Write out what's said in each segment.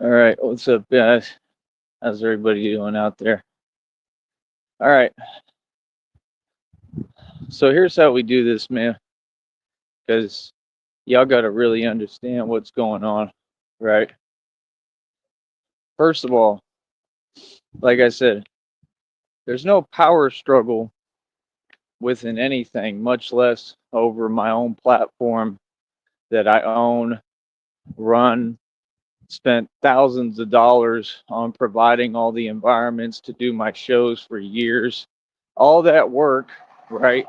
All right, what's up, guys? How's everybody doing out there? All right, so here's how we do this, man, because y'all got to really understand what's going on, right? First of all, like I said, there's no power struggle within anything, much less over my own platform that I own, run, spent thousands of dollars on providing all the environments to do my shows for years. All that work, right,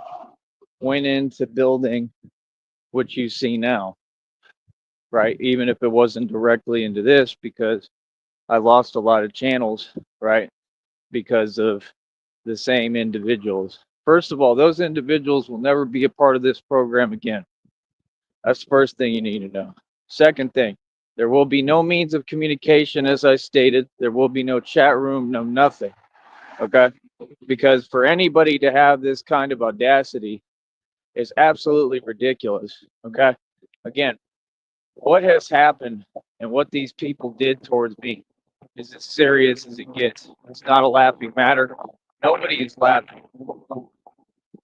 went into building what you see now, right? Even if it wasn't directly into this, because I lost a lot of channels, right? Because of the same individuals. First of all, those individuals will never be a part of this program again. That's the first thing you need to know. Second thing, there will be no means of communication, as I stated. There will be no chat room, no nothing. Okay? Because for anybody to have this kind of audacity is absolutely ridiculous. Okay? Again, what has happened and what these people did towards me is as serious as it gets. It's not a laughing matter. Nobody is laughing.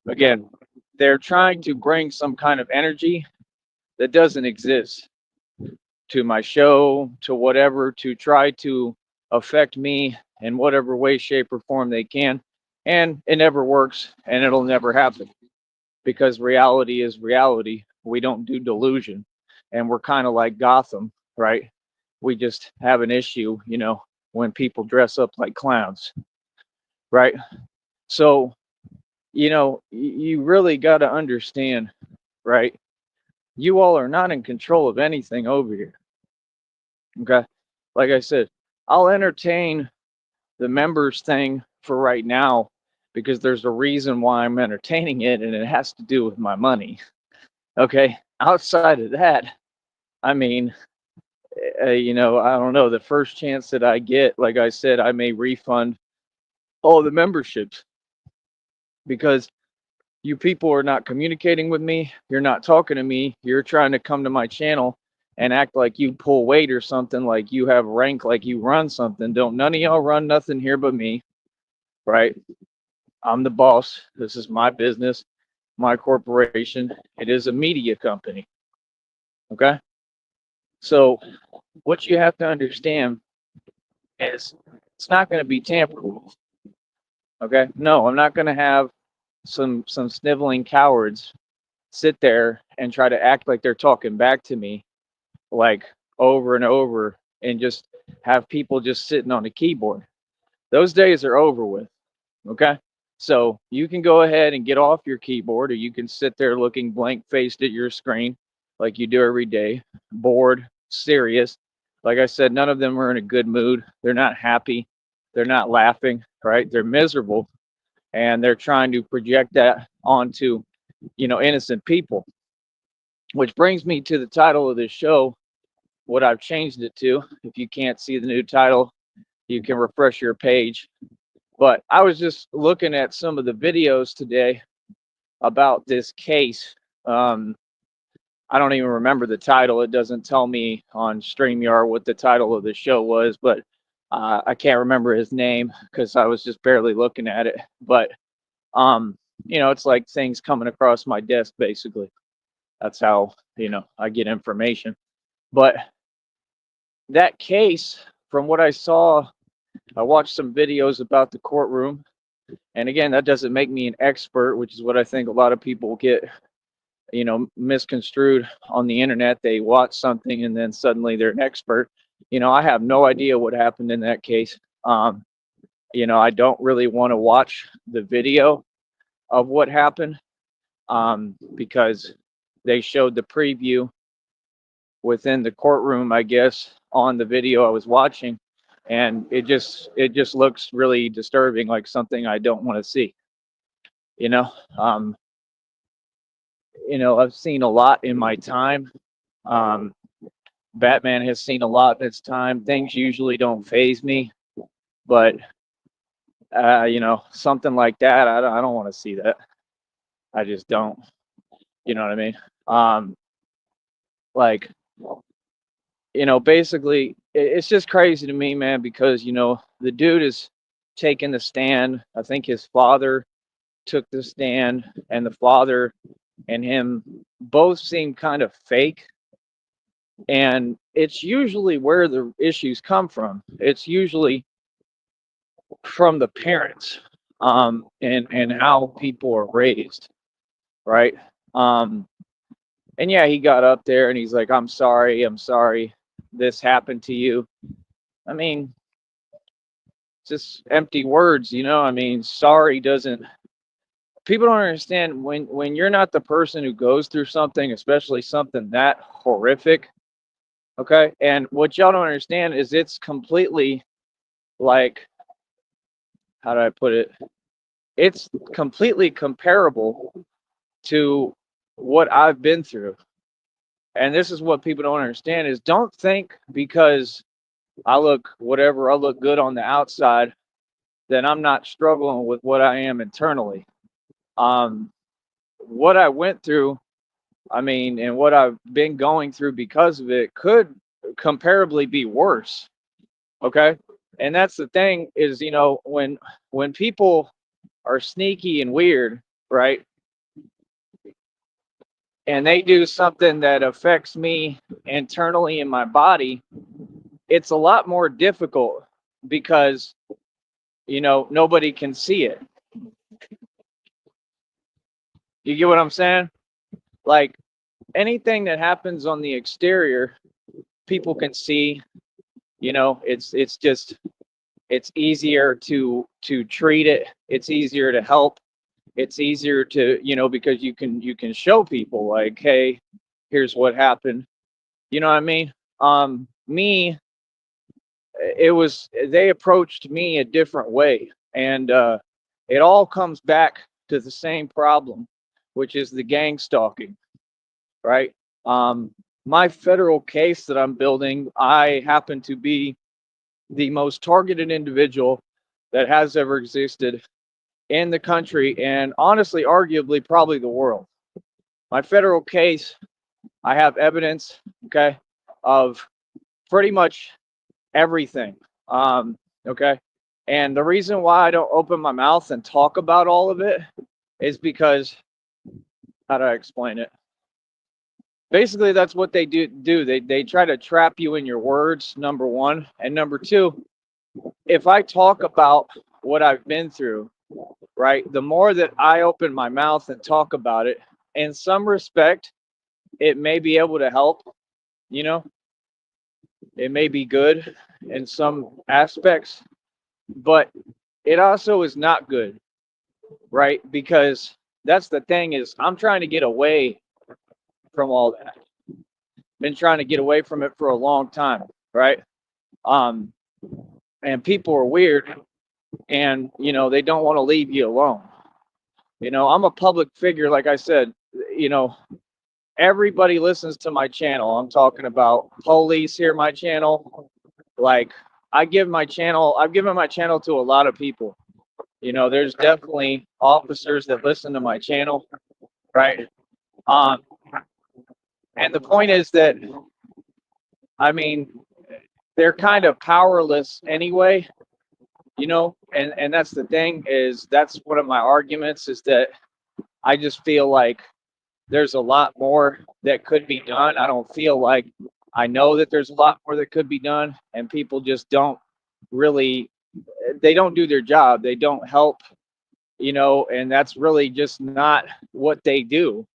Again, they're trying to bring some kind of energy that doesn't exist to my show, to whatever, to try to affect me in whatever way, shape, or form they can. And it never works and it'll never happen because reality is reality. We don't do delusion. And we're kind of like Gotham, right? We just have an issue, when people dress up like clowns, right? So, you really got to understand, right? You all are not in control of anything over here. Okay. Like I said, I'll entertain the members thing for right now because there's a reason why I'm entertaining it and it has to do with my money. Okay. Outside of that, I mean, I don't know. The first chance that I get, like I said, I may refund all the memberships because you people are not communicating with me. You're not talking to me. You're trying to come to my channel and act like you pull weight or something, like you have rank, like you run something. Don't none of y'all run nothing here but me, right? I'm the boss. This is my business, my corporation. It is a media company. Okay. So what you have to understand is it's not going to be tampered with. Okay. No, I'm not going to have some sniveling cowards sit there and try to act like they're talking back to me like over and over and just have people just sitting on a keyboard. Those days are over with. Okay. So you can go ahead and get off your keyboard, or you can sit there looking blank faced at your screen like you do every day, bored, serious. Like I said, none of them are in a good mood. They're not happy. They're not laughing, right? They're miserable and they're trying to project that onto, innocent people. Which brings me to the title of this show, what I've changed it to. If you can't see the new title, you can refresh your page. But I was just looking at some of the videos today about this case. Um, I don't even remember the title. It doesn't tell me on StreamYard what the title of the show was, but I can't remember his name because I was just barely looking at it. But um, it's like things coming across my desk basically. That's how, I get information. But that case, from what I saw, I watched some videos about the courtroom. And again, that doesn't make me an expert, which is what I think a lot of people get, misconstrued on the internet. They watch something and then suddenly they're an expert. I have no idea what happened in that case. I don't really want to watch the video of what happened because they showed the preview within the courtroom, I guess, on the video I was watching, and it just looks really disturbing, like something I don't want to see. You know, um, I've seen a lot in my time. Um, Batman has seen a lot in its time. Things usually don't phase me, but something like that, I don't want to see that. I just don't. You know what I mean? Um, like basically, it's just crazy to me, man, because, the dude is taking the stand. I think his father took the stand, and the father and him both seem kind of fake. And it's usually where the issues come from. It's usually from the parents, and how people are raised, right? Um, and yeah, he got up there and he's like, I'm sorry this happened to you. I mean, just empty words, I mean, sorry doesn't, people don't understand when you're not the person who goes through something, especially something that horrific. Okay. And what y'all don't understand is it's completely like, how do I put it? It's completely comparable to what I've been through. And this is what people don't understand is, don't think because I look good on the outside, that I'm not struggling with what I am internally. Um, what I went through, I mean, and what I've been going through because of it could comparably be worse. Okay. And that's the thing is, when people are sneaky and weird, right? And they do something that affects me internally in my body, it's a lot more difficult because, nobody can see it. You get what I'm saying? Like, anything that happens on the exterior, people can see. It's easier to treat it. It's easier to help. It's easier to, because you can show people like, hey, here's what happened. You know what I mean? Me, they approached me a different way, and it all comes back to the same problem, which is the gang stalking, right? Um, my federal case that I'm building, I happen to be the most targeted individual that has ever existed in the country, and honestly, arguably, probably the world. My federal case, I have evidence, okay, of pretty much everything. Um, okay. And the reason why I don't open my mouth and talk about all of it is because, how do I explain it? Basically, that's what they do. They try to trap you in your words, number one. And number two, if I talk about what I've been through, right, the more that I open my mouth and talk about it, in some respect, it may be able to help, you know, it may be good in some aspects, but it also is not good, right? Because that's the thing is, I'm trying to get away from all that. Been trying to get away from it for a long time, right? Um, and people are weird, and they don't want to leave you alone. I'm a public figure, like I said. You know, everybody listens to my channel. I'm talking about police hear my channel. Like, I've given my channel to a lot of people. There's definitely officers that listen to my channel, right? Um, and the point is that, I mean, they're kind of powerless anyway, and that's the thing is, that's one of my arguments is that I just feel like there's a lot more that could be done. I don't feel like I know that there's a lot more that could be done, and people just don't really, they don't do their job. They don't help, and that's really just not what they do.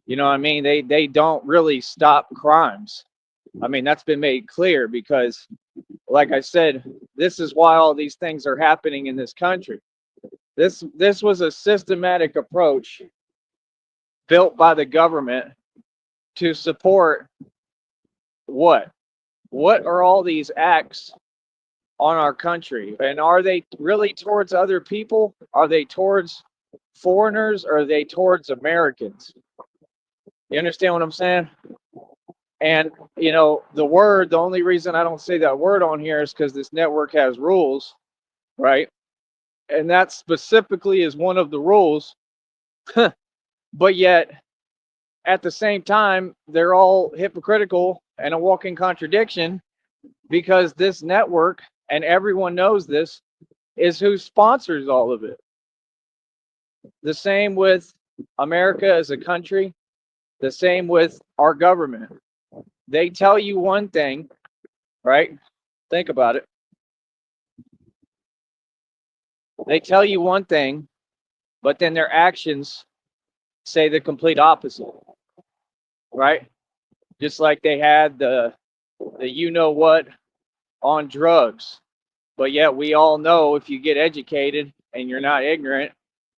You know what I mean? They don't really stop crimes. I mean, that's been made clear because, like I said, this is why all these things are happening in this country. This was a systematic approach built by the government to support what? What are all these acts on our country? And are they really towards other people? Are they towards foreigners? Or are they towards Americans? You understand what I'm saying? And the only reason I don't say that word on here is because this network has rules, right? And that specifically is one of the rules. But yet at the same time, they're all hypocritical and a walking contradiction, because this network, and everyone knows this, is who sponsors all of it. The same with America as a country, the same with our government. They tell you one thing, right? Think about it. They tell you one thing, but then their actions say the complete opposite, right? Just like they had the you know what on drugs. But yet we all know, if you get educated and you're not ignorant,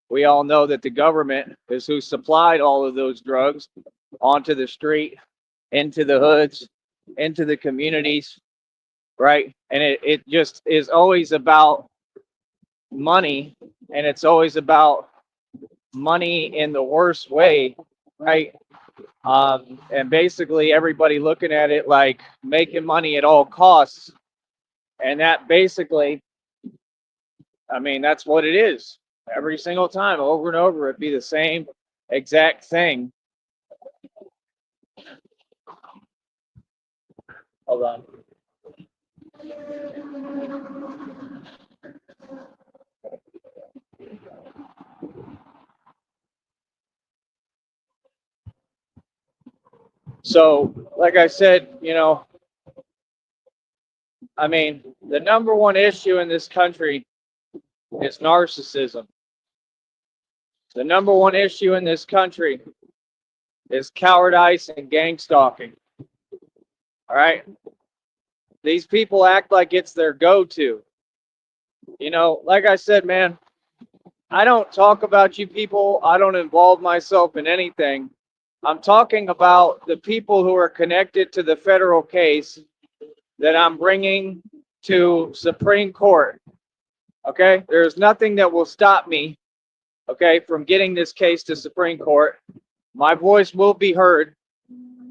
we all know that the government is who supplied all of those drugs onto the street, into the hoods, into the communities, right? And it just is always about money, and it's always about money in the worst way, right? And basically everybody looking at it like making money at all costs. And that basically, I mean, that's what it is. Every single time, over and over, it'd be the same exact thing. Hold on. So, like I said, I mean, the number one issue in this country is narcissism. The number one issue in this country is cowardice and gang stalking. All right? These people act like it's their go-to. Like I said, man, I don't talk about you people. I don't involve myself in anything. I'm talking about the people who are connected to the federal case that I'm bringing to Supreme Court. Okay? There's nothing that will stop me, okay, from getting this case to Supreme Court. My voice will be heard.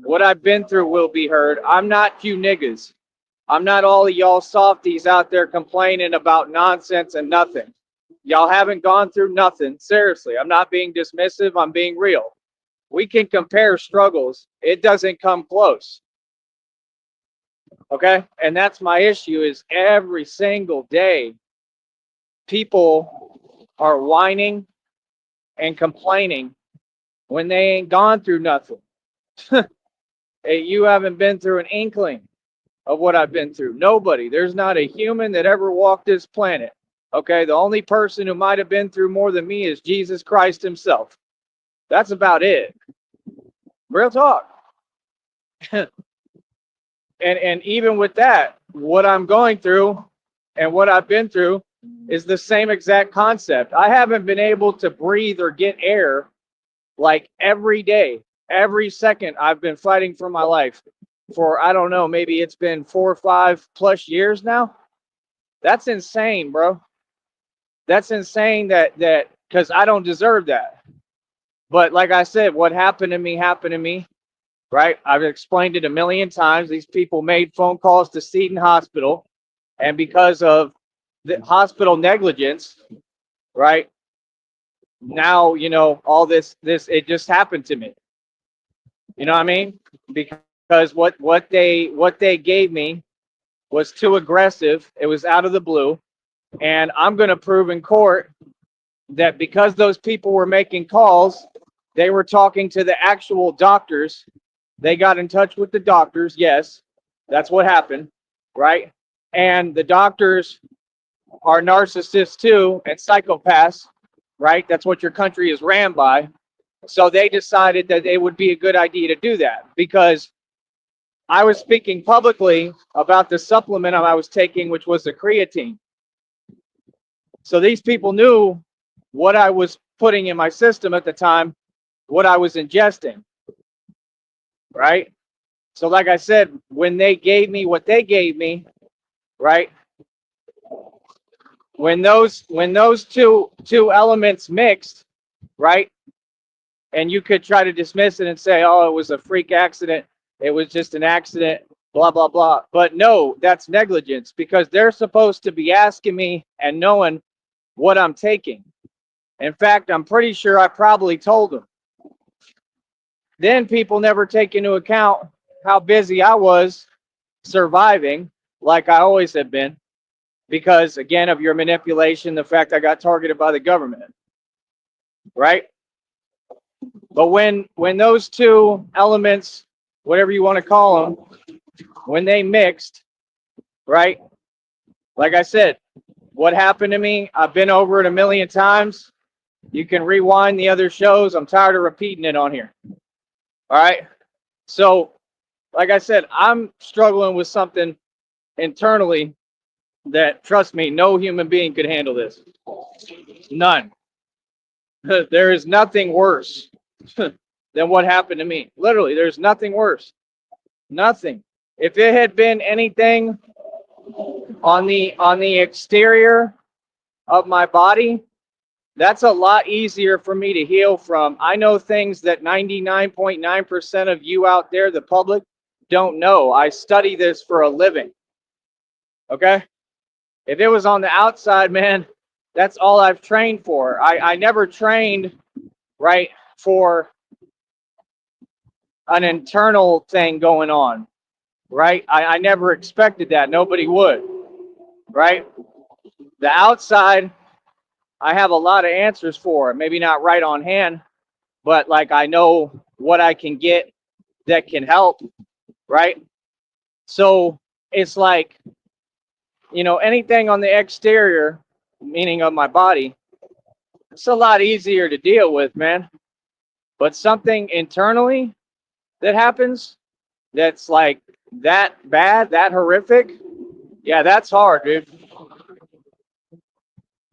What I've been through will be heard. I'm not you niggas. I'm not all of y'all softies out there complaining about nonsense and nothing. Y'all haven't gone through nothing. Seriously, I'm not being dismissive. I'm being real. We can compare struggles. It doesn't come close. Okay? And that's my issue, is every single day people are whining and complaining when they ain't gone through nothing. Hey, you haven't been through an inkling of what I've been through. Nobody. There's not a human that ever walked this planet. Okay? The only person who might have been through more than me is Jesus Christ himself. That's about it. Real talk. And even with that, what I'm going through and what I've been through is the same exact concept. I haven't been able to breathe or get air like every day, every second. I've been fighting for my life for, I don't know, maybe it's been 4 or 5+ years now. That's insane, bro. That's insane that because I don't deserve that. But like I said, what happened to me, right? I've explained it a million times. These people made phone calls to Seton Hospital, and because of the hospital negligence, right? Now, all this it just happened to me. You know what I mean? Because what they gave me was too aggressive. It was out of the blue, and I'm going to prove in court that because those people were making calls, they were talking to the actual doctors. They got in touch with the doctors. Yes, that's what happened, right? And the doctors are narcissists too, and psychopaths, right? That's what your country is ran by. So they decided that it would be a good idea to do that, because I was speaking publicly about the supplement I was taking, which was the creatine. So these people knew what I was putting in my system at the time, what I was ingesting, right? So like I said, when they gave me what they gave me, right? When those two elements mixed, right? And you could try to dismiss it and say, oh, it was a freak accident. It was just an accident, blah, blah, blah. But no, that's negligence, because they're supposed to be asking me and knowing what I'm taking. In fact, I'm pretty sure I probably told them. Then people never take into account how busy I was surviving, like I always have been, because again of your manipulation, the fact I got targeted by the government, right? But when those two elements, whatever you want to call them, when they mixed, right? Like I said, what happened to me, I've been over it a million times. You can rewind the other shows. I'm tired of repeating it on here. All right. So, like I said, I'm struggling with something internally that, trust me, no human being could handle this. None. There is nothing worse than what happened to me. Literally, there's nothing worse. Nothing. If it had been anything on the exterior of my body, that's a lot easier for me to heal from. I know things that 99.9% of you out there, the public, don't know. I study this for a living. Okay? If it was on the outside, man, that's all I've trained for. I never trained, right, for an internal thing going on, right? I never expected that. Nobody would, right? The outside, I have a lot of answers for. Maybe not right on hand, but like I know what I can get that can help, right? So it's like, anything on the exterior, meaning of my body, it's a lot easier to deal with, man. But something internally that happens that's like that bad, that horrific, yeah, that's hard, dude.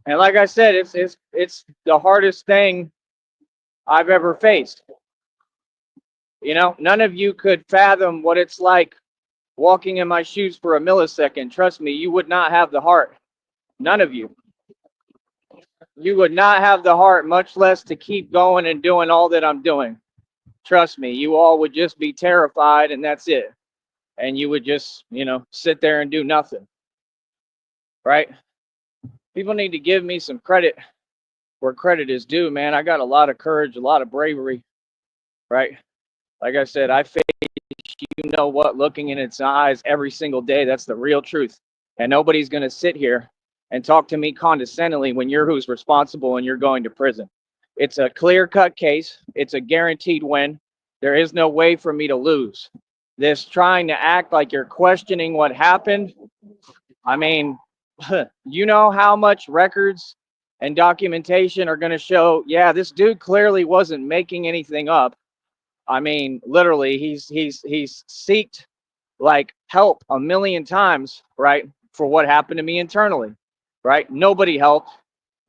And like I said, it's the hardest thing I've ever faced. None of you could fathom what it's like walking in my shoes for a millisecond. Trust me, you would not have the heart. None of you. You would not have the heart, much less to keep going and doing all that I'm doing. Trust me, you all would just be terrified and that's it. And you would just, sit there and do nothing. Right? People need to give me some credit where credit is due, man. I got a lot of courage, a lot of bravery. Right? Like I said, I face what looking in its eyes every single day. That's the real truth. And nobody's going to sit here and talk to me condescendingly when you're who's responsible and you're going to prison. It's a clear-cut case. It's a guaranteed win. There is no way for me to lose. This trying to act like you're questioning what happened. I mean, you know how much records and documentation are going to show, yeah, this dude clearly wasn't making anything up. I mean, literally, he's seeked like help a million times, right, for what happened to me internally, right? Nobody helped.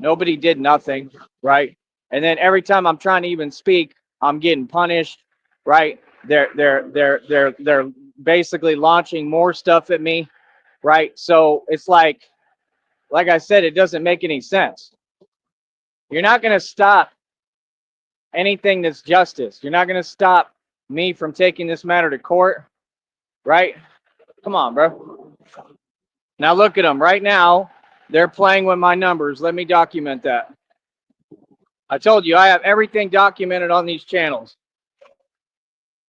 Nobody did nothing, right? And then every time I'm trying to even speak, I'm getting punished, right? They're basically launching more stuff at me, right? So it's like I said, it doesn't make any sense. You're not going to stop anything that's justice. You're not going to stop me from taking this matter to court, right? Come on, bro. Now look at them right now. They're playing with my numbers. Let me document that. I told you I have everything documented on these channels.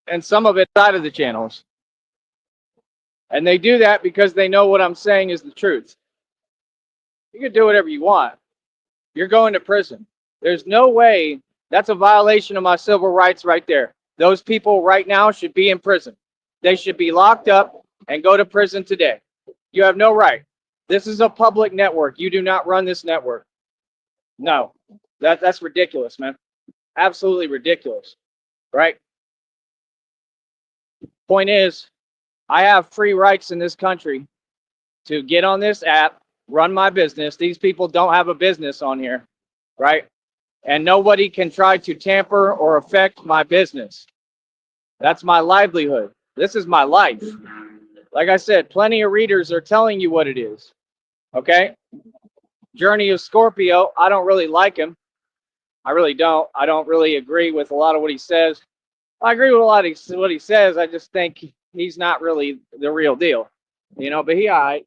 And some of it out of the channels. And they do that because they know what I'm saying is the truth. You can do whatever you want. You're going to prison. There's no way. That's a violation of my civil rights right there. Those people right now should be in prison. They should be locked up and go to prison today. You have no right. This is a public network. You do not run this network. No, that's ridiculous, man. Absolutely ridiculous, right? Point is, I have free rights in this country to get on this app, run my business. These people don't have a business on here, right? And nobody can try to tamper or affect my business. That's my livelihood. This is my life. Like I said, plenty of readers are telling you what it is. Okay? Journey of Scorpio, I don't really like him. I really don't. I don't really agree with a lot of what he says. I agree with a lot of what he says. I just think he's not really the real deal. But he all right.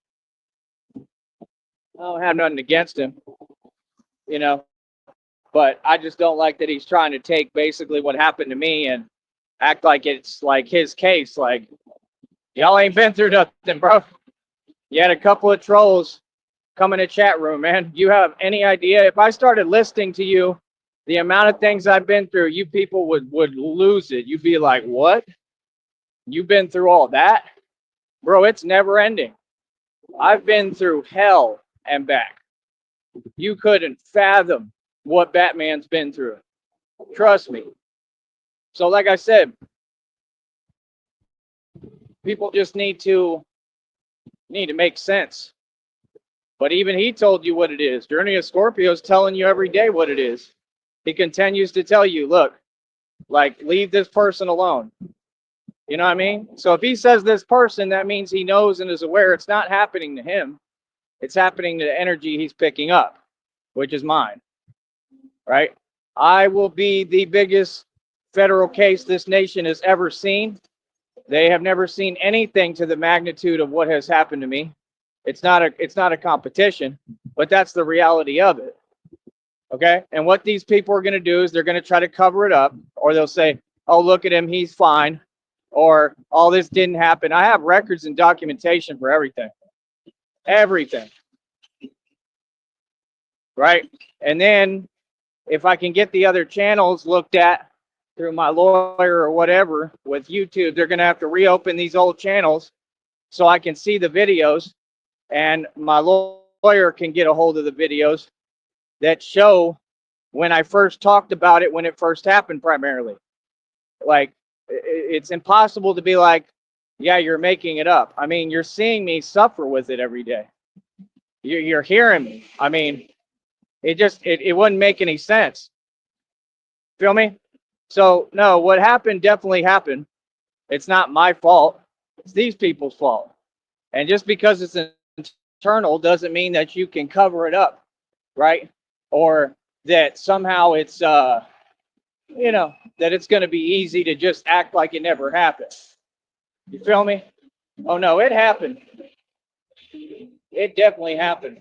I don't have nothing against him. But I just don't like that he's trying to take basically what happened to me and act like it's like his case. Like, y'all ain't been through nothing, bro. You had a couple of trolls come in a chat room, man. You have any idea? If I started listening to you, the amount of things I've been through, you people would lose it. You'd be like, what? You've been through all that? Bro, it's never ending. I've been through hell and back. You couldn't fathom what Batman's been through. Trust me. So like I said, people just need to make sense. But even he told you what it is. Journey of Scorpio is telling you every day what it is. He continues to tell you, look, like, leave this person alone. You know what I mean? So if he says this person, that means he knows and is aware it's not happening to him. It's happening to the energy he's picking up, which is mine, right? I will be the biggest federal case this nation has ever seen. They have never seen anything to the magnitude of what has happened to me. It's not a competition, but that's the reality of it. Okay? And what these people are going to do is they're going to try to cover it up, or they'll say, "Oh, look at him, he's fine," or "All this didn't happen." I have records and documentation for everything. Everything. Right? And then if I can get the other channels looked at through my lawyer or whatever with YouTube, they're going to have to reopen these old channels so I can see the videos, and my lawyer can get a hold of the videos that show when I first talked about it, when it first happened primarily. Like, it's impossible to be like, yeah, you're making it up. I mean, you're seeing me suffer with it every day. You're hearing me. I mean, it wouldn't make any sense. Feel me? So, no, what happened definitely happened. It's not my fault. It's these people's fault. And just because it's internal doesn't mean that you can cover it up, right? Or that somehow it's, you know, that it's going to be easy to just act like it never happened. You feel me? Oh, no, it happened. It definitely happened.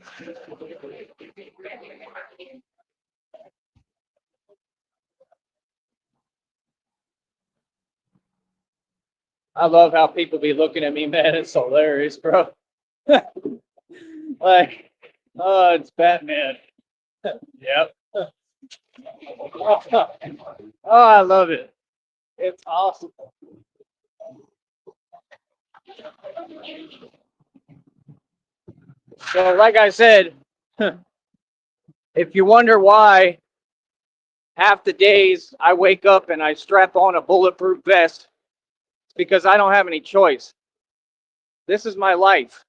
I love how people be looking at me, man. It's hilarious, bro. Like, oh, it's Batman. Yep. Oh, I love it. It's awesome. So, like I said, if you wonder why half the days I wake up and I strap on a bulletproof vest, it's because I don't have any choice. This is my life,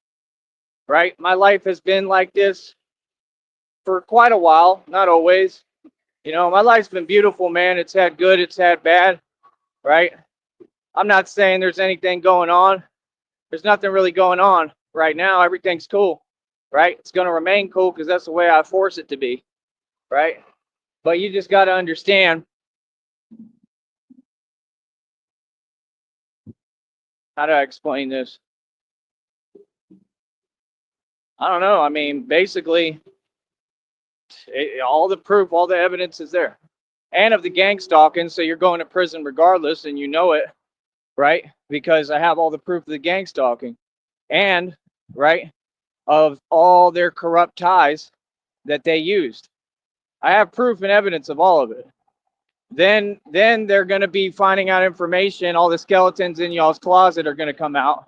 right? My life has been like this for quite a while, not always. You know, my life's been beautiful, man. It's had good, it's had bad, right? I'm not saying there's anything going on. There's nothing really going on right now. Everything's cool, right? It's going to remain cool because that's the way I force it to be, right? But you just got to understand how do I explain this? I don't know. I mean, basically, all the proof, all the evidence is there. And of the gang stalking, so you're going to prison regardless, and you know it, right? Because I have all the proof of the gang stalking. And, right, of all their corrupt ties that they used. I have proof and evidence of all of it. Then they're going to be finding out information. All the skeletons in y'all's closet are going to come out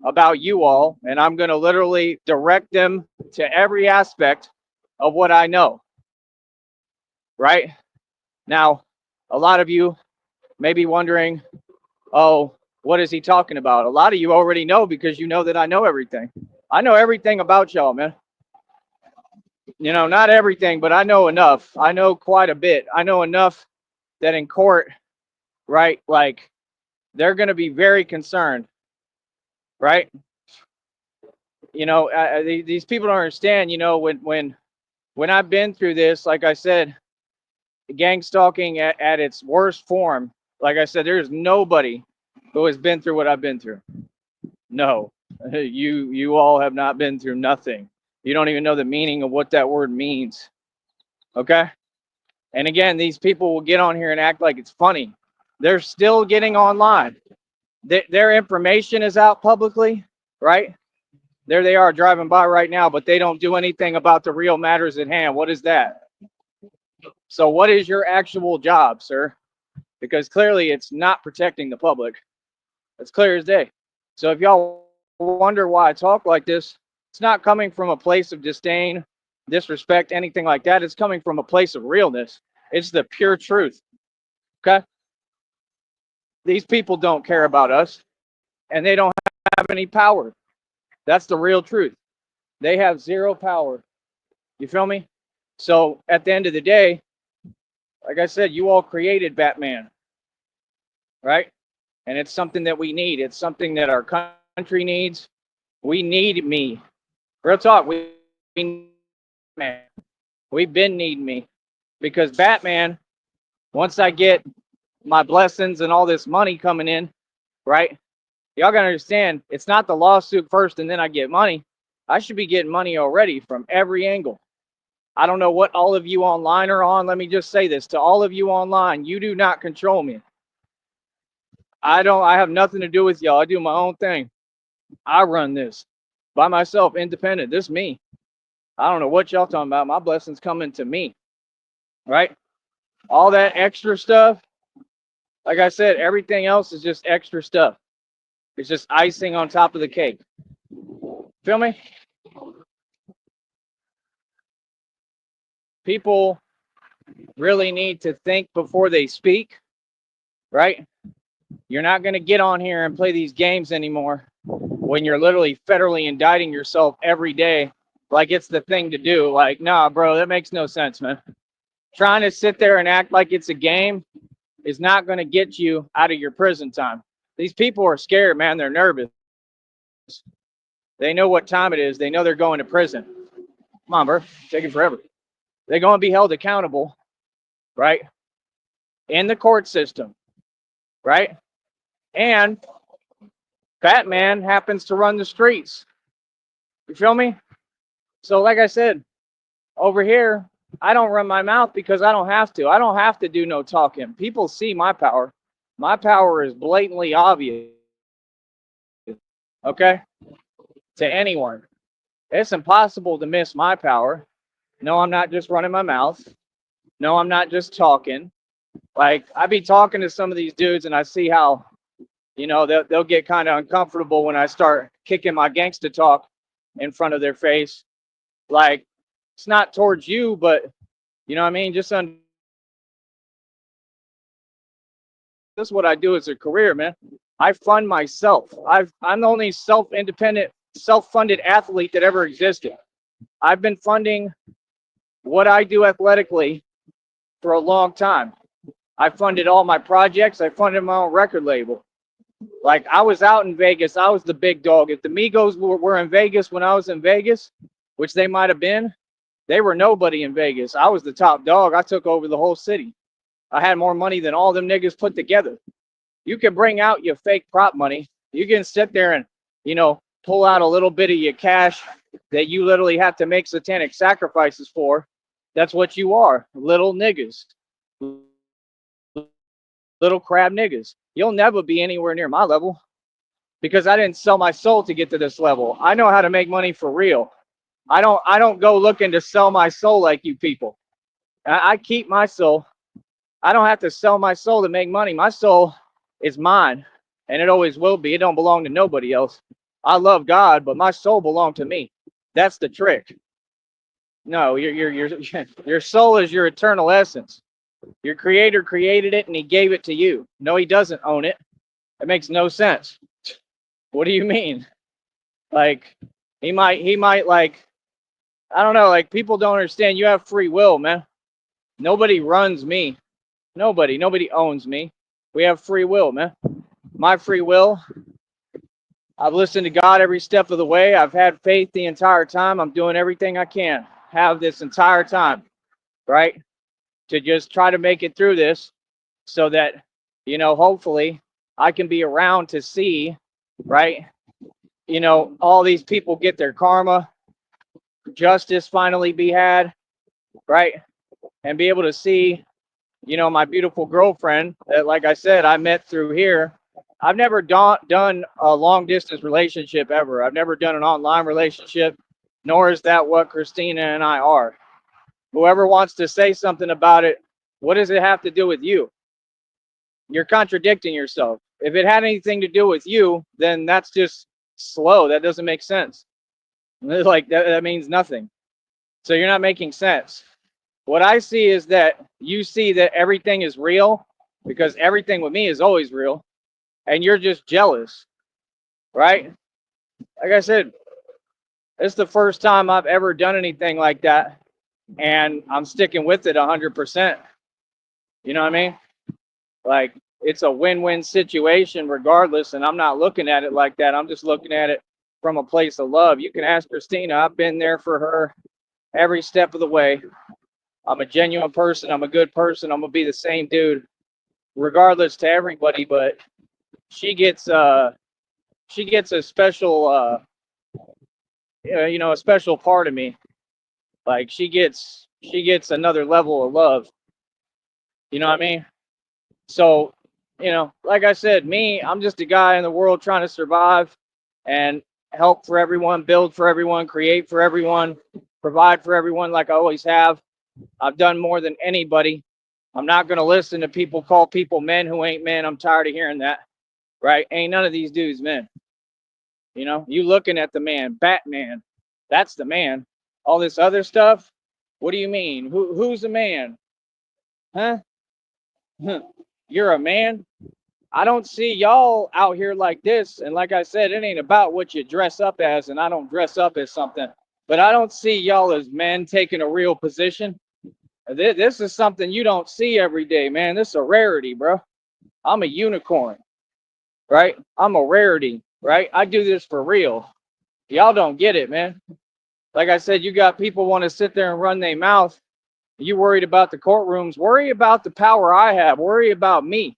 about you all, and I'm going to literally direct them to every aspect of what I know. Right? Now, a lot of you may be wondering, oh, what is he talking about? A lot of you already know because you know that I know everything. I know everything about y'all, man. You know, not everything, but I know enough. I know quite a bit. I know enough that in court, right, like, they're going to be very concerned, right? You know, these people don't understand, you know, when I've been through this, like I said, gang stalking at its worst form, like I said, there's nobody who has been through what I've been through. No, you all have not been through nothing. You don't even know the meaning of what that word means. Okay? And again, these people will get on here and act like it's funny. They're still getting online. Their information is out publicly, right? There they are driving by right now, but they don't do anything about the real matters at hand. What is that? So what is your actual job, sir? Because clearly it's not protecting the public. It's clear as day. So if y'all wonder why I talk like this, it's not coming from a place of disdain, disrespect, anything like that. It's coming from a place of realness. It's the pure truth. Okay? These people don't care about us, and they don't have any power. That's the real truth. They have zero power. You feel me? So at the end of the day, like I said, you all created Batman, right? And it's something that we need. It's something that our country needs. We need me. Real talk. Man, we've been needing me because Batman. Once I get my blessings and all this money coming in, right? Y'all gotta understand, it's not the lawsuit first and then I get money. I should be getting money already from every angle. I don't know what all of you online are on. Let me just say this to all of you online: you do not control me. I have nothing to do with y'all. I do my own thing. I run this by myself, independent. This is me. I don't know what y'all talking about. My blessings coming to me, right? All that extra stuff, like I said, everything else is just extra stuff. It's just icing on top of the cake. Feel me? People really need to think before they speak, right? You're not going to get on here and play these games anymore when you're literally federally indicting yourself every day like it's the thing to do. Like, nah, bro, that makes no sense, man. Trying to sit there and act like it's a game is not going to get you out of your prison time. These people are scared, man. They're nervous. They know what time it is. They know they're going to prison. Come on, bro. Taking forever. They're going to be held accountable, right? In the court system, right? And Batman happens to run the streets. You feel me? So like I said, over here, I don't run my mouth because I don't have to. I don't have to do no talking. People see my power. My power is blatantly obvious. Okay? To anyone. It's impossible to miss my power. No, I'm not just running my mouth. No, I'm not just talking. Like, I be talking to some of these dudes and I see how, you know, they'll get kind of uncomfortable when I start kicking my gangster talk in front of their face. Like, it's not towards you, but, you know what I mean? Just this is what I do as a career, man. I fund myself. I'm the only self-independent, self-funded athlete that ever existed. I've been funding what I do athletically for a long time. I funded all my projects. I funded my own record label. Like, I was out in Vegas. I was the big dog. If the Migos were in Vegas when I was in Vegas, which they might have been, they were nobody in Vegas. I was the top dog. I took over the whole city. I had more money than all them niggas put together. You can bring out your fake prop money. You can sit there and, you know, pull out a little bit of your cash that you literally have to make satanic sacrifices for. That's what you are, little niggas. Little crab niggas. You'll never be anywhere near my level because I didn't sell my soul to get to this level. I know how to make money for real. I don't go looking to sell my soul like you people. I keep my soul. I don't have to sell my soul to make money. My soul is mine, and it always will be. It don't belong to nobody else. I love God, but my soul belongs to me. That's the trick. No, your soul is your eternal essence. Your creator created it and he gave it to you. No, he doesn't own it. It makes no sense. What do you mean? Like, he might like, I don't know, like, people don't understand. You have free will, man. Nobody runs me. Nobody owns me. We have free will, man. My free will. I've listened to God every step of the way. I've had faith the entire time. I'm doing everything I can have this entire time, right? To just try to make it through this so that, you know, hopefully I can be around to see, right? You know, all these people get their karma, justice finally be had, right? And be able to see You know, my beautiful girlfriend that, like I said, I met through here. I've never done a long distance relationship ever. I've never done an online relationship, nor is that what Christina and I are. Whoever wants to say something about it, what does it have to do with you? You're contradicting yourself. If it had anything to do with you, then that's just slow. That doesn't make sense. Like that means nothing. So you're not making sense. What I see is that you see that everything is real because everything with me is always real, and you're just jealous, right? Like I said, it's the first time I've ever done anything like that, and I'm sticking with it 100%. You know what I mean? Like, it's a win-win situation regardless, and I'm not looking at it like that. I'm just looking at it from a place of love. You can ask Christina. I've been there for her every step of the way. I'm a genuine person. I'm a good person. I'm gonna be the same dude regardless to everybody, but she gets a special you know, a special part of me. Like she gets another level of love. You know what I mean? So, you know, like I said, me, I'm just a guy in the world trying to survive and help for everyone, build for everyone, create for everyone, provide for everyone like I always have. I've done more than anybody. I'm not going to listen to people call people men who ain't men. I'm tired of hearing that, right? Ain't none of these dudes men. You know, you looking at the man, Batman, that's the man. All this other stuff, what do you mean? Who's a man? Huh? You're a man? I don't see y'all out here like this. And like I said, it ain't about what you dress up as, and I don't dress up as something. But I don't see y'all as men taking a real position. This is something you don't see every day, man. This is a rarity, bro. I'm a unicorn, right? I'm a rarity, right? I do this for real. Y'all don't get it, man. Like I said, you got people want to sit there and run their mouth. You worried about the courtrooms. Worry about the power I have. Worry about me.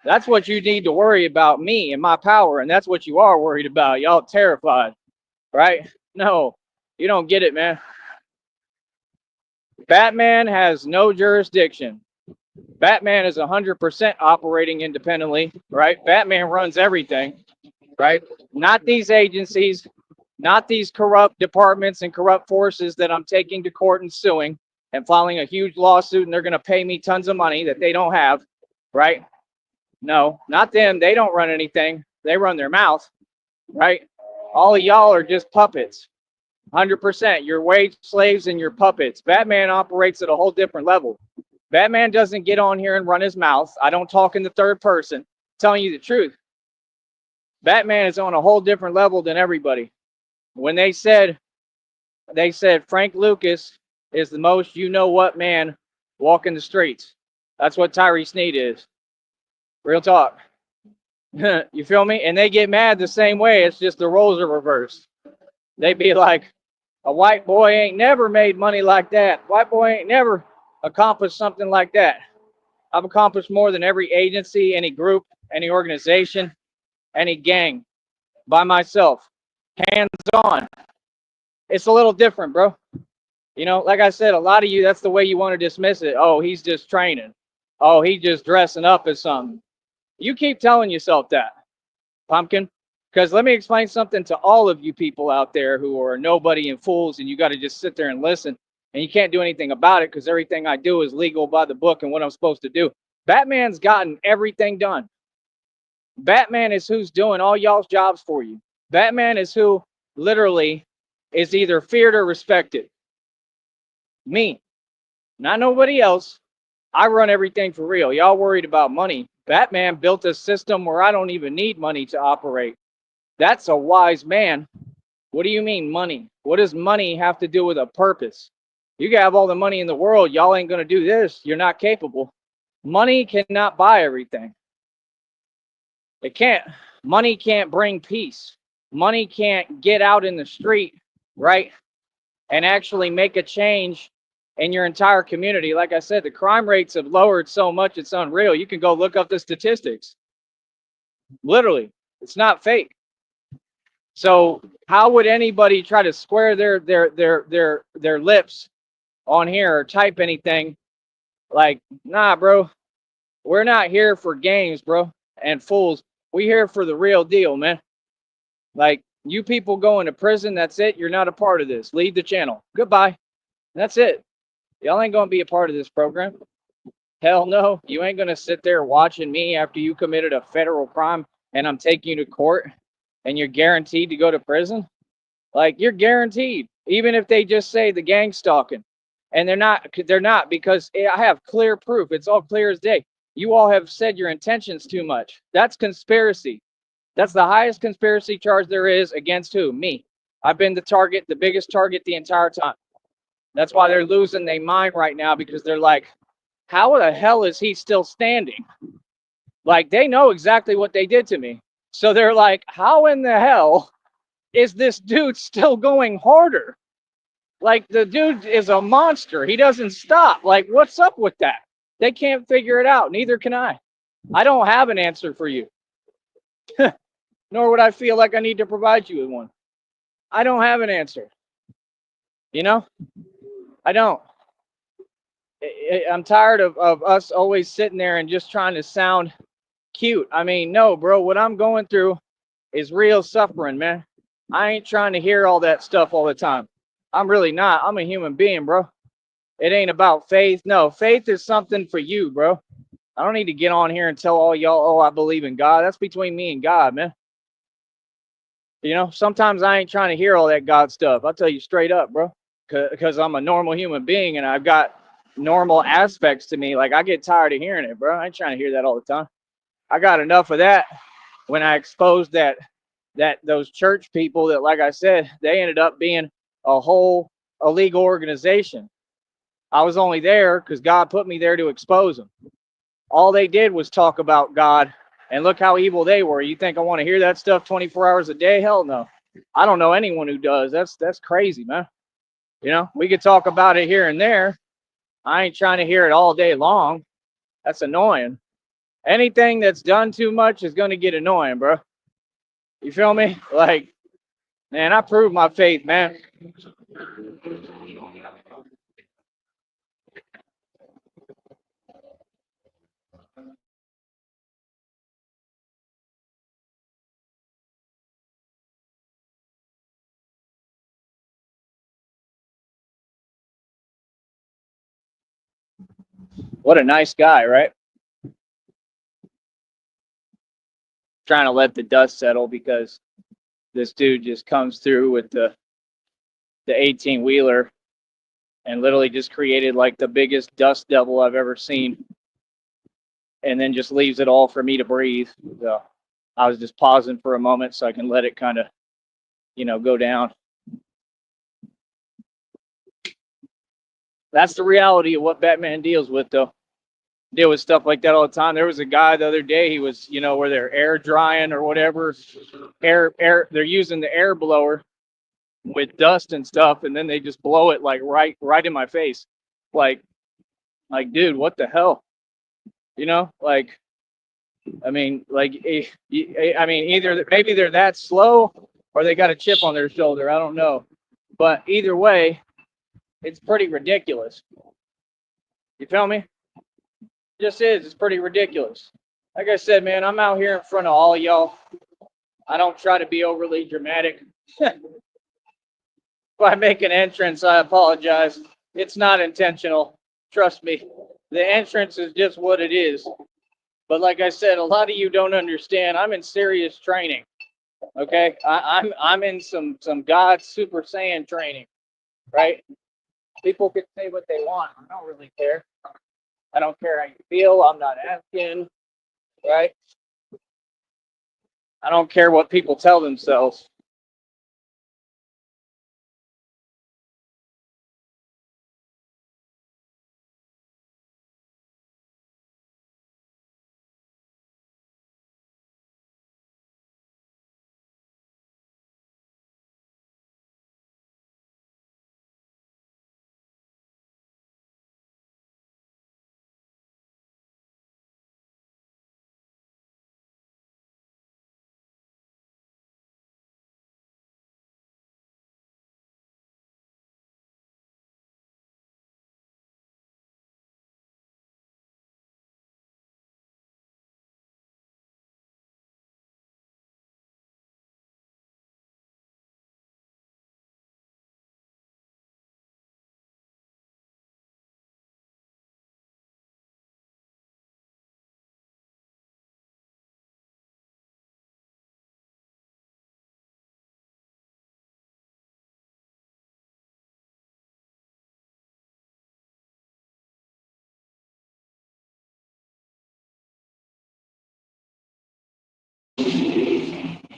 That's what you need to worry about, me and my power. And that's what you are worried about. Y'all terrified, right? No, you don't get it, man. Batman has no jurisdiction. Batman is 100% operating independently, right? Batman runs everything, right? Not these agencies, not these corrupt departments and corrupt forces that I'm taking to court and suing and filing a huge lawsuit, and they're going to pay me tons of money that they don't have, right? No, not them. They don't run anything. They run their mouth, right? All of y'all are just puppets. 100%. You're wage slaves and you're puppets. Batman operates at a whole different level. Batman doesn't get on here and run his mouth. I don't talk in the third person. I'm telling you the truth. Batman is on a whole different level than everybody. When they said Frank Lucas is the most you know what man walking the streets. That's what Tyree Sneed is. Real talk. You feel me? And they get mad the same way. It's just the roles are reversed. They be like, a white boy ain't never made money like that. White boy ain't never accomplished something like that. I've accomplished more than every agency, any group, any organization, any gang by myself. Hands on. It's a little different, bro. You know, like I said, a lot of you, that's the way you want to dismiss it. Oh, he's just training. Oh, he's just dressing up as something. You keep telling yourself that, pumpkin. Because let me explain something to all of you people out there who are nobody and fools, and you got to just sit there and listen, and you can't do anything about it because everything I do is legal by the book and what I'm supposed to do. Batman's gotten everything done. Batman is who's doing all y'all's jobs for you. Batman is who literally is either feared or respected. Me, not nobody else. I run everything for real. Y'all worried about money. Batman built a system where I don't even need money to operate. That's a wise man. What do you mean money? What does money have to do with a purpose? You can have all the money in the world. Y'all ain't going to do this. You're not capable. Money cannot buy everything. It can't. Money can't bring peace. Money can't get out in the street, right? And actually make a change in your entire community. Like I said, the crime rates have lowered so much, it's unreal. You can go look up the statistics. Literally, it's not fake. So how would anybody try to square their lips on here or type anything Like, nah, bro. We're not here for games, bro, and fools. We here for the real deal, man. Like, you people going to prison, that's it. You're not a part of this. Leave the channel. Goodbye. That's it. Y'all ain't gonna be a part of this program. Hell no. You ain't gonna sit there watching me after you committed a federal crime and I'm taking you to court and you're guaranteed to go to prison. Like, you're guaranteed, even if they just say the gang stalking. And they're not because I have clear proof. It's all clear as day. You all have said your intentions too much. That's conspiracy. That's the highest conspiracy charge there is against who? Me. I've been the target, the biggest target the entire time. That's why they're losing their mind right now because they're like, how the hell is he still standing? Like, they know exactly what they did to me. So they're like, how in the hell is this dude still going harder? Like, the dude is a monster. He doesn't stop. Like, what's up with that? They can't figure it out. Neither can I. I don't have an answer for you, nor would I feel like I need to provide you with one. I don't have an answer. You know, I don't. I'm tired of us always sitting there and just trying to sound cute. I mean, no, bro, what I'm going through is real suffering, man. I ain't trying to hear all that stuff all the time. I'm really not. I'm a human being, bro. It ain't about faith. No, faith is something for you, bro. I don't need to get on here and tell all y'all, oh, I believe in God. That's between me and God, man. You know, sometimes I ain't trying to hear all that God stuff. I'll tell you straight up, bro. Because I'm a normal human being and I've got normal aspects to me. Like, I get tired of hearing it, bro. I ain't trying to hear that all the time. I got enough of that when I exposed that those church people that, like I said, they ended up being a whole illegal organization. I was only there because God put me there to expose them. All they did was talk about God, and look how evil they were. You think I want to hear that stuff 24 hours a day? Hell no. I don't know anyone who does. That's crazy, man. You know, we could talk about it here and there. I ain't trying to hear it all day long. That's annoying. Anything that's done too much is going to get annoying, bro. You feel me? Like, man, I proved my faith, man. What a nice guy, right? Trying to let the dust settle because this dude just comes through with the 18 wheeler and literally just created like the biggest dust devil I've ever seen, and then just leaves it all for me to breathe. So I was just pausing for a moment so I can let it kind of, go down. That's the reality of what Batman deals with, though. Deal with stuff like that all the time. There was a guy the other day. He was, where they're air drying or whatever, air. They're using the air blower with dust and stuff, and then they just blow it like right in my face. Like, dude, what the hell? Like, I mean, like, I mean, either maybe they're that slow or they got a chip on their shoulder. I don't know, but either way, it's pretty ridiculous. You feel me? It just is. It's pretty ridiculous. Like I said, man, I'm out here in front of all y'all. I don't try to be overly dramatic. If I make an entrance, I apologize. It's not intentional. Trust me. The entrance is just what it is. But like I said, a lot of you don't understand. I'm in serious training. Okay, I'm in some God Super Saiyan training, right? People can say what they want. I don't really care. I don't care how you feel. I'm not asking, right? I don't care what people tell themselves.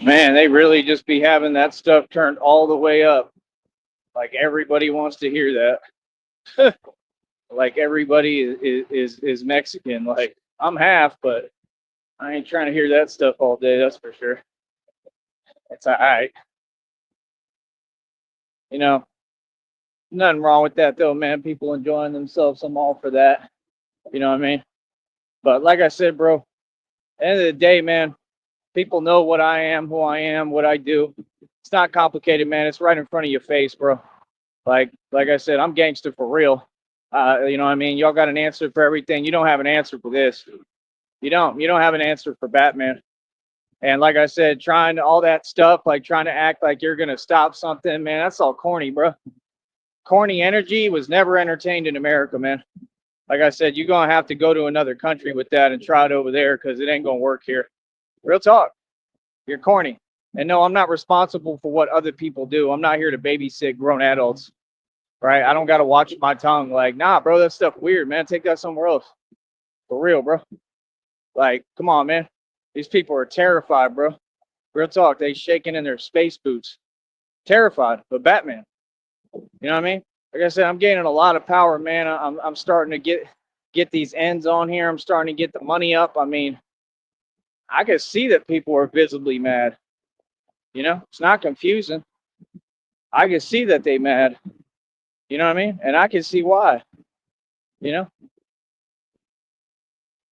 Man, they really just be having that stuff turned all the way up. Like everybody wants to hear that. Like everybody is Mexican. Like I'm half, but I ain't trying to hear that stuff all day. That's for sure. It's all right. You know, nothing wrong with that though, man. People enjoying themselves. I'm all for that. You know what I mean? But like I said, bro, at the end of the day, man, people know what I am, who I am, what I do. It's not complicated, man. It's right in front of your face, bro. Like I said, I'm gangster for real. You know what I mean? Y'all got an answer for everything. You don't have an answer for this. You don't. You don't have an answer for Batman. And like I said, trying all that stuff, like trying to act like you're gonna stop something, man, that's all corny, bro. Corny energy was never entertained in America, man. Like I said, you're gonna have to go to another country with that and try it over there because it ain't gonna work here. Real talk. You're corny. And no, I'm not responsible for what other people do. I'm not here to babysit grown adults, right? I don't got to watch my tongue. Like, nah, bro, that stuff weird, man. Take that somewhere else. For real, bro. Like, come on, man. These people are terrified, bro. Real talk. They shaking in their space boots. Terrified of Batman. You know what I mean? Like I said, I'm gaining a lot of power, man. I'm starting to get these ends on here. I'm starting to get the money up. I mean, I can see that people are visibly mad. You know, it's not confusing. I can see that they mad. You know what I mean? And I can see why. You know,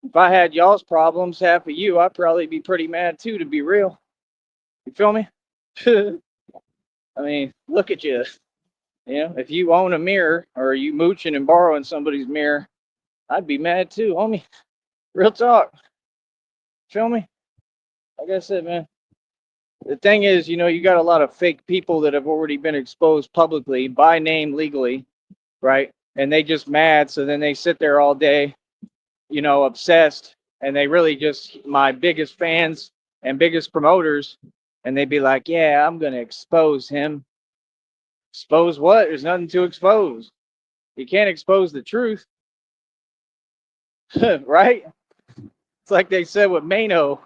if I had y'all's problems, half of you, I'd probably be pretty mad too, to be real. You feel me? I mean, look at you. You know, if you own a mirror or you mooching and borrowing somebody's mirror, I'd be mad too, homie. Real talk. Feel me? Like I said, man. The thing is, you know, you got a lot of fake people that have already been exposed publicly by name legally, right? And they just mad, so then they sit there all day, you know, obsessed, and they really just my biggest fans and biggest promoters, and they'd be like, "Yeah, I'm gonna expose him." Expose what? There's nothing to expose. You can't expose the truth, right? It's like they said with Mayo,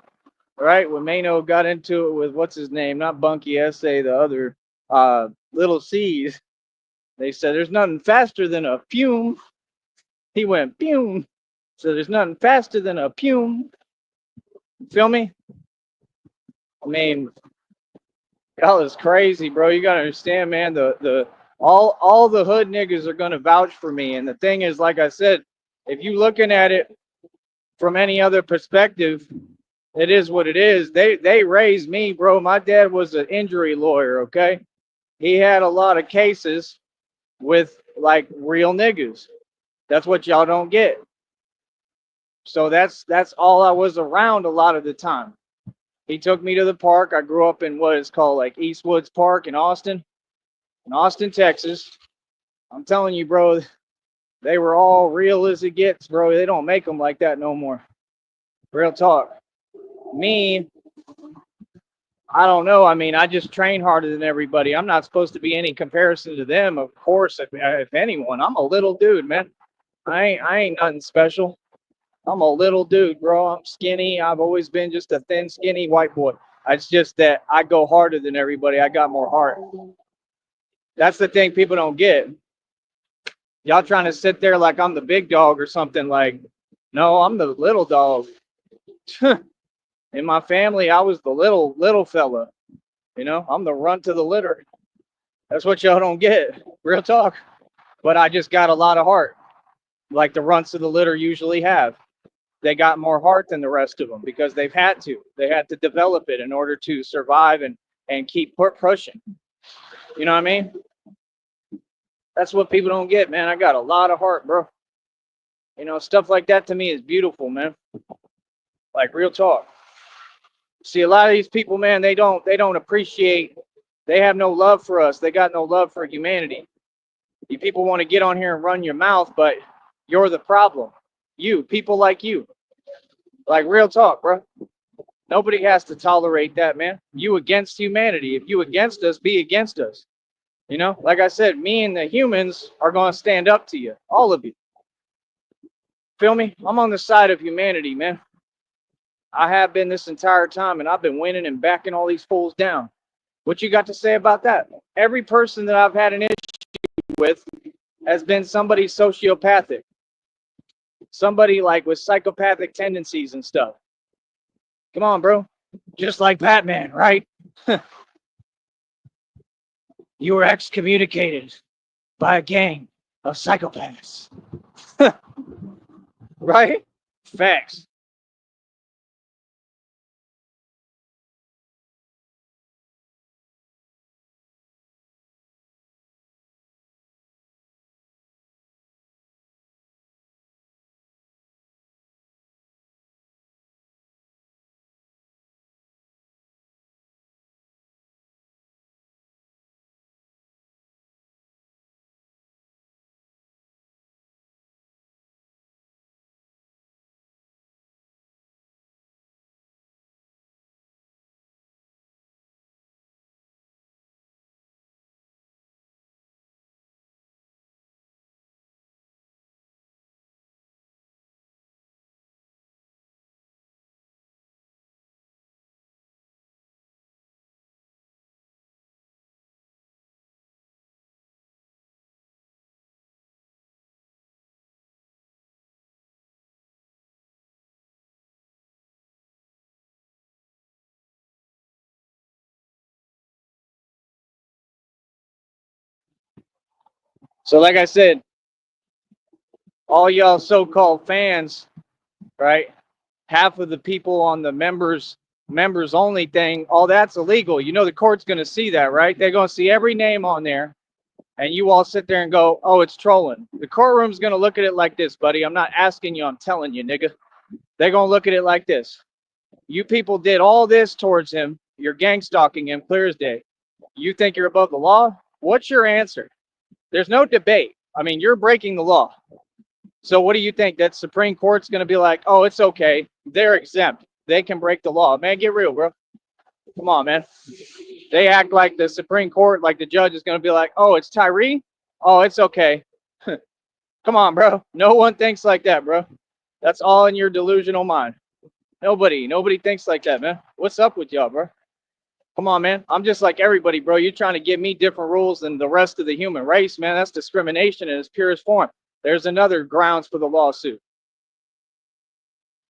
right? When Mayo got into it with what's his name, not Bunky SA, the other Little C's, they said there's nothing faster than a fume. He went fume. So there's nothing faster than a fume. Feel me? I mean, y'all is crazy, bro. You gotta understand, man. The all the hood niggas are gonna vouch for me. And the thing is, like I said, if you looking at it from any other perspective, it is what it is. They raised me, bro. My dad was an injury lawyer, okay? He had a lot of cases with like real niggas. That's what y'all don't get. So that's all I was around a lot of the time. He took me to the park. I grew up in what is called like Eastwoods Park in Austin, Texas. I'm telling you, bro, they were all real as it gets, bro. They don't make them like that no more. Real talk. Me, I don't know. I mean, I just train harder than everybody. I'm not supposed to be any comparison to them, of course. If anyone, I'm a little dude, man. I ain't nothing special. I'm a little dude, bro. I'm skinny. I've always been just a thin, skinny white boy. It's just that I go harder than everybody. I got more heart. That's the thing people don't get. Y'all trying to sit there like I'm the big dog or something. Like, no, I'm the little dog. In my family, I was the little fella. You know, I'm the runt to the litter. That's what y'all don't get. Real talk. But I just got a lot of heart, like the runts of the litter usually have. They got more heart than the rest of them because they've had to. They had to develop it in order to survive and keep pushing. You know what I mean? That's what people don't get, man. I got a lot of heart, bro. You know, stuff like that to me is beautiful, man. Like real talk. See, a lot of these people, man, they don't appreciate. They have no love for us. They got no love for humanity. You people want to get on here and run your mouth, but you're the problem. You, people like you. Like real talk, bro. Nobody has to tolerate that, man. You against humanity. If you against us, be against us. You know, like I said, me and the humans are going to stand up to you. All of you. Feel me? I'm on the side of humanity, man. I have been this entire time, and I've been winning and backing all these fools down. What you got to say about that? Every person that I've had an issue with has been somebody sociopathic, somebody like with psychopathic tendencies and stuff. Come on, bro. Just like Batman, right? You were excommunicated by a gang of psychopaths. Right? Facts. So, like I said, all y'all so-called fans, right? Half of the people on the members only thing, all that's illegal. You know the court's going to see that, right? They're going to see every name on there, and you all sit there and go, "Oh, it's trolling." The courtroom's going to look at it like this, buddy. I'm not asking you, I'm telling you, nigga. They're going to look at it like this. You people did all this towards him. You're gangstalking him clear as day. You think you're above the law? What's your answer? There's no debate. I mean, you're breaking the law. So what do you think? That Supreme Court's going to be like, oh, it's okay. They're exempt. They can break the law. Man, get real, bro. Come on, man. They act like the Supreme Court, like the judge is going to be like, oh, it's Tyree? Oh, it's okay. Come on, bro. No one thinks like that, bro. That's all in your delusional mind. Nobody thinks like that, man. What's up with y'all, bro? Come on, man. I'm just like everybody, bro. You're trying to give me different rules than the rest of the human race, man. That's discrimination in its purest form. There's another grounds for the lawsuit.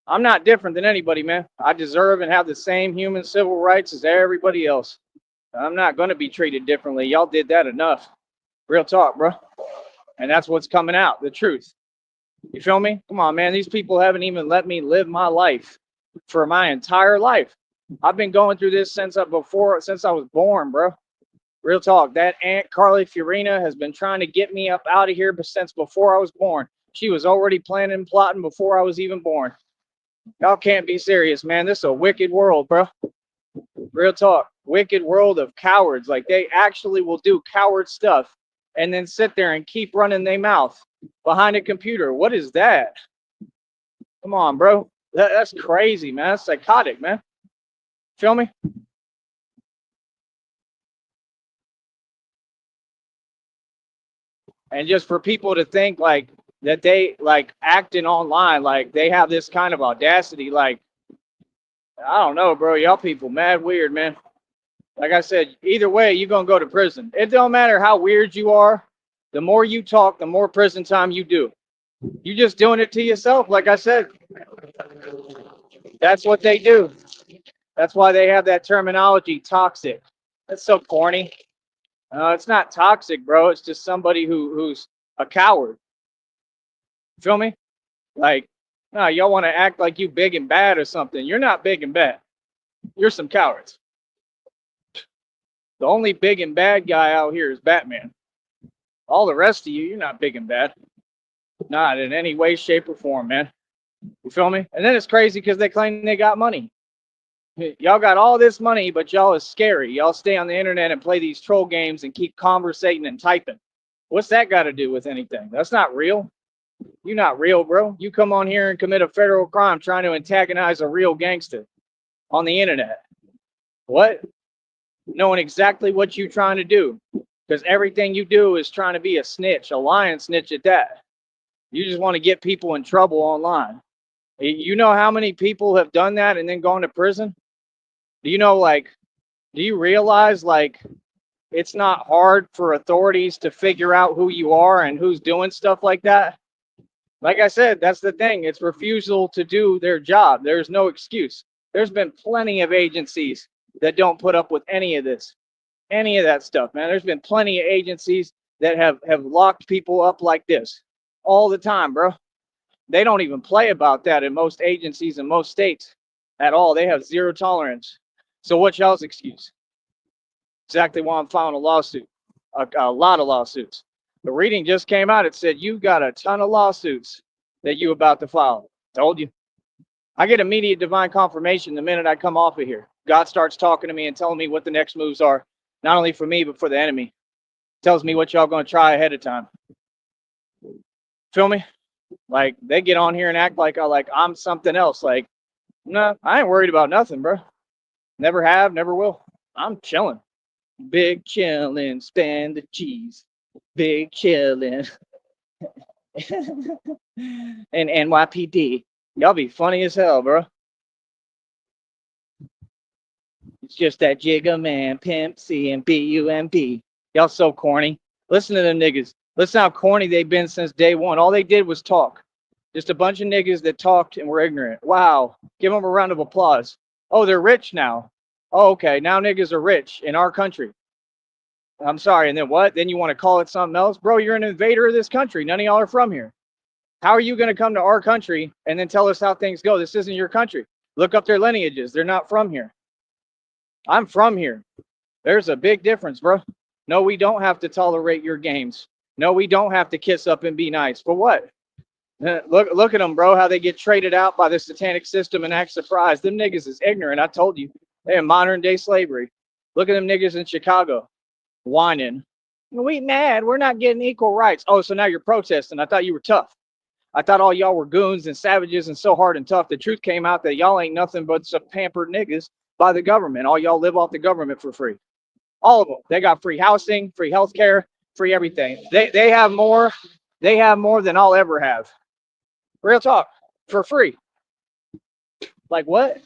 I'm not different than anybody, man. I deserve and have the same human civil rights as everybody else. I'm not going to be treated differently. Y'all did that enough. Real talk, bro. And that's what's coming out, the truth. You feel me? Come on, man. These people haven't even let me live my life for my entire life. I've been going through this since I was born, bro. Real talk. That Aunt Carly Fiorina has been trying to get me up out of here since before I was born. She was already planning and plotting before I was even born. Y'all can't be serious, man. This is a wicked world, bro. Real talk. Wicked world of cowards. Like, they actually will do coward stuff and then sit there and keep running their mouth behind a computer. What is that? Come on, bro. That's crazy, man. That's psychotic, man. Feel me? And just for people to think like that they like acting online, like they have this kind of audacity, like, I don't know, bro. Y'all people mad weird, man. Like I said, either way, you're going to go to prison. It don't matter how weird you are. The more you talk, the more prison time you do. You're just doing it to yourself. Like I said, that's what they do. That's why they have that terminology, toxic. That's so corny. It's not toxic, bro. It's just somebody who's a coward. Feel me? Like, no, y'all want to act like you big and bad or something. You're not big and bad. You're some cowards. The only big and bad guy out here is Batman. All the rest of you, you're not big and bad. Not in any way, shape, or form, man. You feel me? And then it's crazy because they claim they got money. Y'all got all this money, but y'all is scary. Y'all stay on the internet and play these troll games and keep conversating and typing. What's that got to do with anything? That's not real. You're not real, bro. You come on here and commit a federal crime trying to antagonize a real gangster on the internet. What? Knowing exactly what you're trying to do. Because everything you do is trying to be a snitch, a lying snitch at that. You just want to get people in trouble online. You know how many people have done that and then gone to prison? Do you know, like, do you realize, like, it's not hard for authorities to figure out who you are and who's doing stuff like that? Like I said, that's the thing. It's refusal to do their job. There's no excuse. There's been plenty of agencies that don't put up with any of this, any of that stuff, man. There's been plenty of agencies that have locked people up like this all the time, bro. They don't even play about that in most agencies in most states at all. They have zero tolerance. So what's y'all's excuse? Exactly why I'm filing a lawsuit, a lot of lawsuits. The reading just came out. It said you got a ton of lawsuits that you about to file. Told you. I get immediate divine confirmation the minute I come off of here. God starts talking to me and telling me what the next moves are, not only for me but for the enemy. Tells me what y'all gonna try ahead of time. Feel me? Like they get on here and act like I'm something else. Like, no, I ain't worried about nothing, bro. Never have, never will. I'm chilling. Big chillin', spend the cheese. Big chillin'. And NYPD. Y'all be funny as hell, bro. It's just that Jigga Man, Pimp C, and BUMB. Y'all so corny. Listen to them niggas. Listen how corny they've been since day one. All they did was talk. Just a bunch of niggas that talked and were ignorant. Wow. Give them a round of applause. Oh, they're rich now. Oh, okay. Now niggas are rich in our country. I'm sorry. And then what? Then you want to call it something else? Bro, you're an invader of this country. None of y'all are from here. How are you going to come to our country and then tell us how things go? This isn't your country. Look up their lineages. They're not from here. I'm from here. There's a big difference, bro. No, we don't have to tolerate your games. No, we don't have to kiss up and be nice. For what? Look at them, bro, how they get traded out by the satanic system and act surprised. Them niggas is ignorant. I told you. They're in modern day slavery. Look at them niggas in Chicago whining. We mad. We're not getting equal rights. Oh, so now you're protesting. I thought you were tough. I thought all y'all were goons and savages and so hard and tough. The truth came out that y'all ain't nothing but some pampered niggas by the government. All y'all live off the government for free. All of them. They got free housing, free health care, free everything. They have more. They have more than I'll ever have. Real talk. For free. Like what?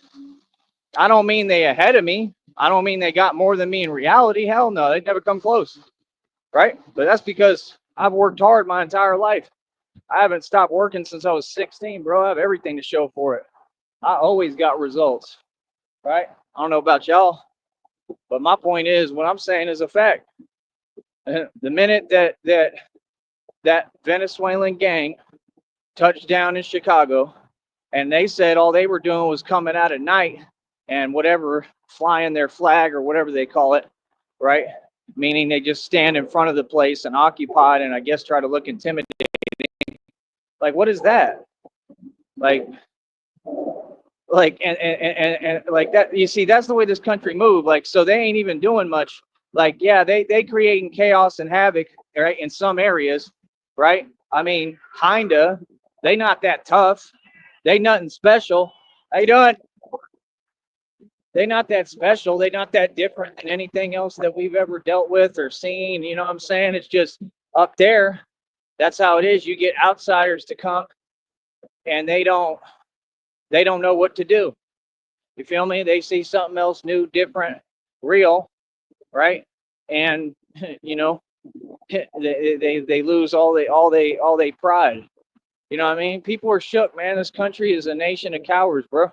I don't mean they ahead of me. I don't mean they got more than me in reality. Hell no. They'd never come close. Right? But that's because I've worked hard my entire life. I haven't stopped working since I was 16, bro. I have everything to show for it. I always got results, right? I don't know about y'all, but my point is, what I'm saying is a fact. The minute that Venezuelan gang touched down in Chicago, and they said all they were doing was coming out at night and whatever, flying their flag or whatever they call it, right? Meaning they just stand in front of the place and occupy it and I guess try to look intimidating. Like, what is that? Like and like that, you see, that's the way this country moved. Like, so they ain't even doing much. Like, yeah, they creating chaos and havoc, right, in some areas, right? I mean, kinda. They not that tough. They nothing special. How you doing? They not that special. They not that different than anything else that we've ever dealt with or seen. You know what I'm saying? It's just up there. That's how it is. You get outsiders to come and they don't know what to do. You feel me? They see something else new, different, real, right? And you know, they lose all they pride. You know what I mean? People are shook, man. This country is a nation of cowards, bro.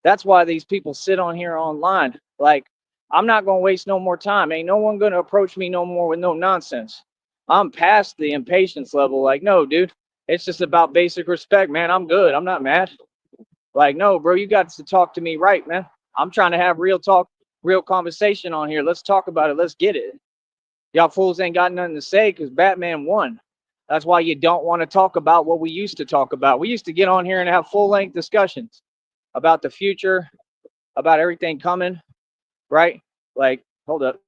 That's why these people sit on here online. Like, I'm not gonna waste no more time. Ain't no one gonna approach me no more with no nonsense. I'm past the impatience level. Like, no, dude, it's just about basic respect, man. I'm good. I'm not mad. Like, no, bro, you got to talk to me right, man. I'm trying to have real talk, real conversation on here. Let's talk about it. Let's get it. Y'all fools ain't got nothing to say because Batman won. That's why you don't want to talk about what we used to talk about. We used to get on here and have full-length discussions about the future, about everything coming, right? Like, hold up.